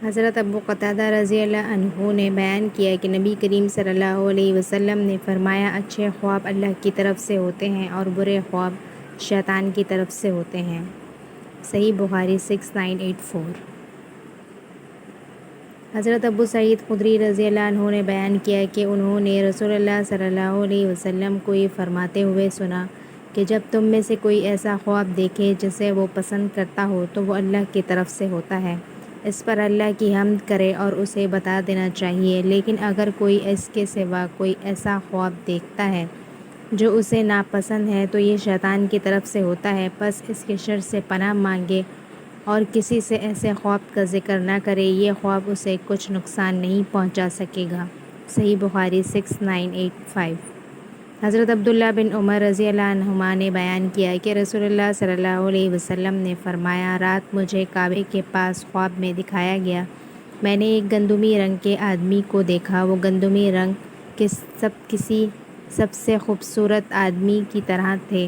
حضرت ابو قتادہ رضی اللہ عنہ نے بیان کیا کہ نبی کریم صلی اللہ علیہ وسلم نے فرمایا، اچھے خواب اللہ کی طرف سے ہوتے ہیں اور برے خواب شیطان کی طرف سے ہوتے ہیں۔ صحیح بخاری 6984۔ حضرت ابو سعید خدری رضی اللہ عنہ نے بیان کیا کہ انہوں نے رسول اللہ صلی اللہ علیہ وسلم کو یہ فرماتے ہوئے سنا کہ جب تم میں سے کوئی ایسا خواب دیکھے جسے وہ پسند کرتا ہو تو وہ اللہ کی طرف سے ہوتا ہے، اس پر اللہ کی حمد کرے اور اسے بتا دینا چاہیے۔ لیکن اگر کوئی اس کے سوا کوئی ایسا خواب دیکھتا ہے جو اسے ناپسند ہے تو یہ شیطان کی طرف سے ہوتا ہے، پس اس کے شر سے پناہ مانگے اور کسی سے ایسے خواب کا ذکر نہ کرے، یہ خواب اسے کچھ نقصان نہیں پہنچا سکے گا۔ صحیح بخاری 6985۔ حضرت عبداللہ بن عمر رضی اللہ عنہما نے بیان کیا کہ رسول اللہ صلی اللہ علیہ وسلم نے فرمایا، رات مجھے کعبے کے پاس خواب میں دکھایا گیا، میں نے ایک گندمی رنگ کے آدمی کو دیکھا، وہ گندمی رنگ کے کسی سب سے خوبصورت آدمی کی طرح تھے،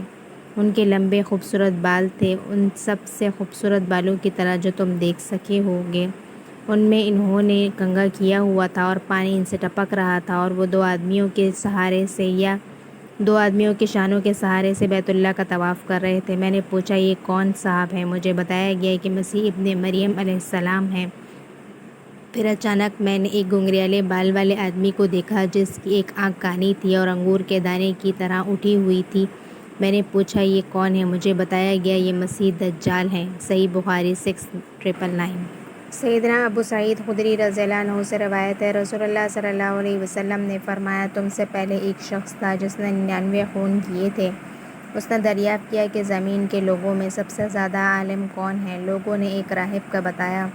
ان کے لمبے خوبصورت بال تھے، ان سب سے خوبصورت بالوں کی طرح جو تم دیکھ سکے ہوگے، ان میں انہوں نے کنگھا کیا ہوا تھا اور پانی ان سے ٹپک رہا تھا، اور وہ دو آدمیوں کے سہارے سے یا دو آدمیوں کے شانوں کے سہارے سے بیت اللہ کا طواف کر رہے تھے۔ میں نے پوچھا، یہ کون صاحب ہیں؟ مجھے بتایا گیا کہ مسیح ابن مریم علیہ السلام ہیں۔ پھر اچانک میں نے ایک گھنگریالے بال والے آدمی کو دیکھا جس کی ایک آنکھ کانی تھی اور انگور کے دانے کی طرح اٹھی ہوئی تھی۔ میں نے پوچھا، یہ کون ہے؟ مجھے بتایا گیا، یہ مسیح دجال ہیں۔ صحیح بخاری 6999۔ سیدنا ابو سعید خدری رضی اللہ عنہ سے روایت ہے، رسول اللہ صلی اللہ علیہ وسلم نے فرمایا، تم سے پہلے ایک شخص تھا جس نے 99 خون کیے تھے۔ اس نے دریافت کیا کہ زمین کے لوگوں میں سب سے زیادہ عالم کون ہے؟ لوگوں نے ایک راہب کا بتایا۔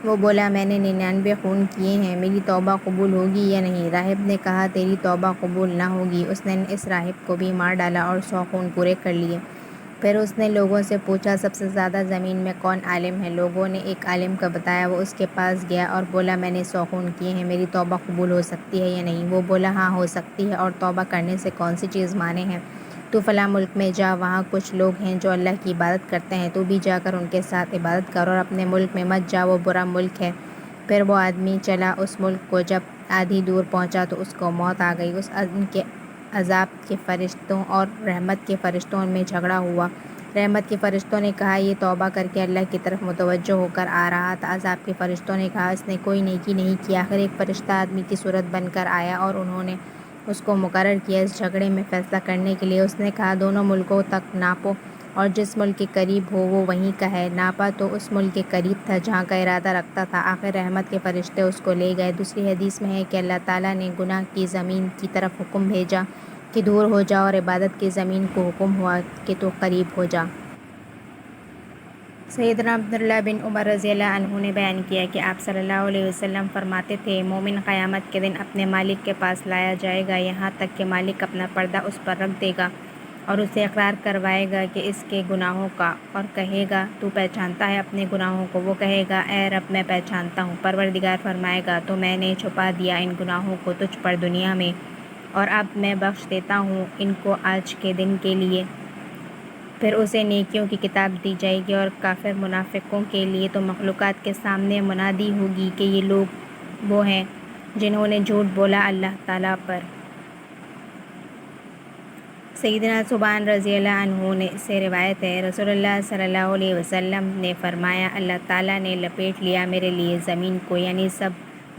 وہ بولا، میں نے 99 خون کیے ہیں، میری توبہ قبول ہوگی یا نہیں؟ راہب نے کہا، تیری توبہ قبول نہ ہوگی۔ اس نے اس راہب کو بھی مار ڈالا اور 100 خون پورے کر لیے۔ پھر اس نے لوگوں سے پوچھا، سب سے زیادہ زمین میں کون عالم ہے؟ لوگوں نے ایک عالم کا بتایا۔ وہ اس کے پاس گیا اور بولا، میں نے 100 خون کیے ہیں، میری توبہ قبول ہو سکتی ہے یا نہیں؟ وہ بولا، ہاں ہو سکتی ہے، اور توبہ کرنے سے کون سی چیز مانے ہے؟ تو فلاں ملک میں جا، وہاں کچھ لوگ ہیں جو اللہ کی عبادت کرتے ہیں، تو بھی جا کر ان کے ساتھ عبادت کر، اور اپنے ملک میں مت جا، وہ برا ملک ہے۔ پھر وہ آدمی چلا اس ملک کو، جب آدھی دور پہنچا تو اس کو موت آ گئی۔ ان کے عذاب کے فرشتوں اور رحمت کے فرشتوں میں جھگڑا ہوا۔ رحمت کے فرشتوں نے کہا، یہ توبہ کر کے اللہ کی طرف متوجہ ہو کر آ رہا تھا۔ عذاب کے فرشتوں نے کہا، اس نے کوئی نیکی نہیں کی۔ آخر ایک فرشتہ آدمی کی صورت بن کر آیا اور انہوں نے اس کو مقرر کیا اس جھگڑے میں فیصلہ کرنے کے لیے۔ اس نے کہا، دونوں ملکوں تک ناپو اور جس ملک کے قریب ہو وہ وہیں کا ہے۔ ناپا تو اس ملک کے قریب تھا جہاں کا ارادہ رکھتا تھا۔ آخر رحمت کے فرشتے اس کو لے گئے۔ دوسری حدیث میں ہے کہ اللہ تعالیٰ نے گناہ کی زمین کی طرف حکم بھیجا کہ دور ہو جا، اور عبادت کی زمین کو حکم ہوا کہ تو قریب ہو جا۔ سیدنا عبداللہ بن عمر رضی اللہ عنہ نے بیان کیا کہ آپ صلی اللہ علیہ وسلم فرماتے تھے، مومن قیامت کے دن اپنے مالک کے پاس لایا جائے گا، یہاں تک کہ مالک اپنا پردہ اس پر رکھ دے گا اور اسے اقرار کروائے گا کہ اس کے گناہوں کا، اور کہے گا، تو پہچانتا ہے اپنے گناہوں کو؟ وہ کہے گا، اے رب میں پہچانتا ہوں۔ پروردگار فرمائے گا، تو میں نے چھپا دیا ان گناہوں کو تجھ پر دنیا میں، اور اب میں بخش دیتا ہوں ان کو آج کے دن کے لیے۔ پھر اسے نیکیوں کی کتاب دی جائے گی، اور کافر منافقوں کے لیے تو مخلوقات کے سامنے منادی ہوگی کہ یہ لوگ وہ ہیں جنہوں نے جھوٹ بولا اللہ تعالیٰ پر۔ سیدنا ثوبان رضی اللہ عنہ سے روایت ہے، رسول اللہ صلی اللہ علیہ وسلم نے فرمایا، اللہ تعالیٰ نے لپیٹ لیا میرے لیے زمین کو، یعنی سب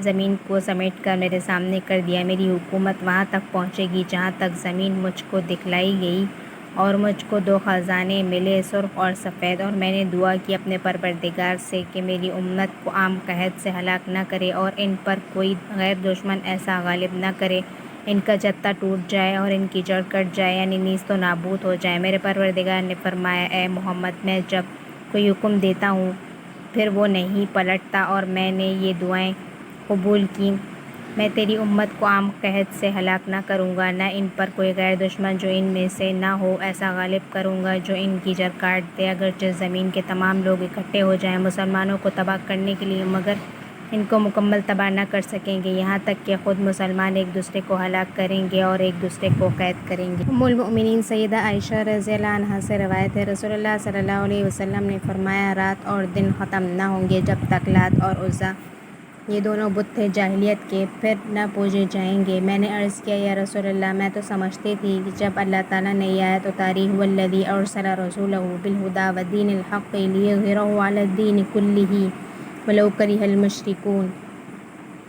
زمین کو سمیٹ کر میرے سامنے کر دیا۔ میری حکومت وہاں تک پہنچے گی جہاں تک زمین مجھ کو دکھلائی گئی، اور مجھ کو دو خزانے ملے، سرخ اور سفید، اور میں نے دعا کی اپنے پروردگار سے کہ میری امت کو عام قحط سے ہلاک نہ کرے، اور ان پر کوئی غیر دشمن ایسا غالب نہ کرے ان کا جتھا ٹوٹ جائے اور ان کی جڑ کٹ جائے، یعنی نیست و نابود ہو جائے۔ میرے پروردگار نے فرمایا، اے محمد، میں جب کوئی حکم دیتا ہوں پھر وہ نہیں پلٹتا، اور میں نے یہ دعائیں قبول کی، میں تیری امت کو عام قحط سے ہلاک نہ کروں گا، نہ ان پر کوئی غیر دشمن جو ان میں سے نہ ہو ایسا غالب کروں گا جو ان کی جڑ کاٹ دے، اگرچہ زمین کے تمام لوگ اکٹھے ہو جائیں مسلمانوں کو تباہ کرنے کے لیے، مگر ان کو مکمل تباہ نہ کر سکیں گے، یہاں تک کہ خود مسلمان ایک دوسرے کو ہلاک کریں گے اور ایک دوسرے کو قید کریں گے۔ ام المؤمنین سیدہ عائشہ رضی اللہ عنہا سے روایت ہے، رسول اللہ صلی اللہ علیہ وسلم نے فرمایا، رات اور دن ختم نہ ہوں گے جب تک لات اور عزیٰ، یہ دونوں بت تھے جاہلیت کے، پھر نہ پوجے جائیں گے۔ میں نے عرض کیا، یا رسول اللہ، میں تو سمجھتی تھی کہ جب اللہ تعالیٰ نے یہ آیت اتاری، هو الذی ارسل رسولہ بالہدی ودین الحق لیظہرہ علی الدین کلہ ولو کرہ المشرکون،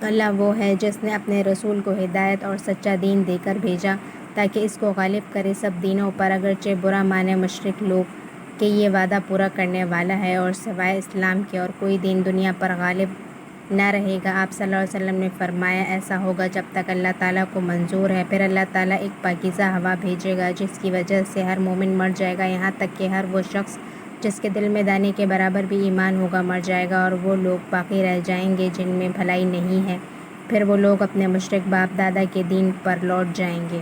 اللہ وہ ہے جس نے اپنے رسول کو ہدایت اور سچا دین دے کر بھیجا تاکہ اس کو غالب کرے سب دینوں پر، اگرچہ برا مانے مشرک لوگ، کہ یہ وعدہ پورا کرنے والا ہے اور سوائے اسلام کے اور کوئی دین دنیا پر غالب نہ رہے گا۔ آپ صلی اللہ علیہ وسلم نے فرمایا، ایسا ہوگا جب تک اللہ تعالیٰ کو منظور ہے، پھر اللہ تعالیٰ ایک پاکیزہ ہوا بھیجے گا جس کی وجہ سے ہر مومن مر جائے گا، یہاں تک کہ ہر وہ شخص جس کے دل میں دانے کے برابر بھی ایمان ہوگا مر جائے گا، اور وہ لوگ باقی رہ جائیں گے جن میں بھلائی نہیں ہے، پھر وہ لوگ اپنے مشرک باپ دادا کے دین پر لوٹ جائیں گے۔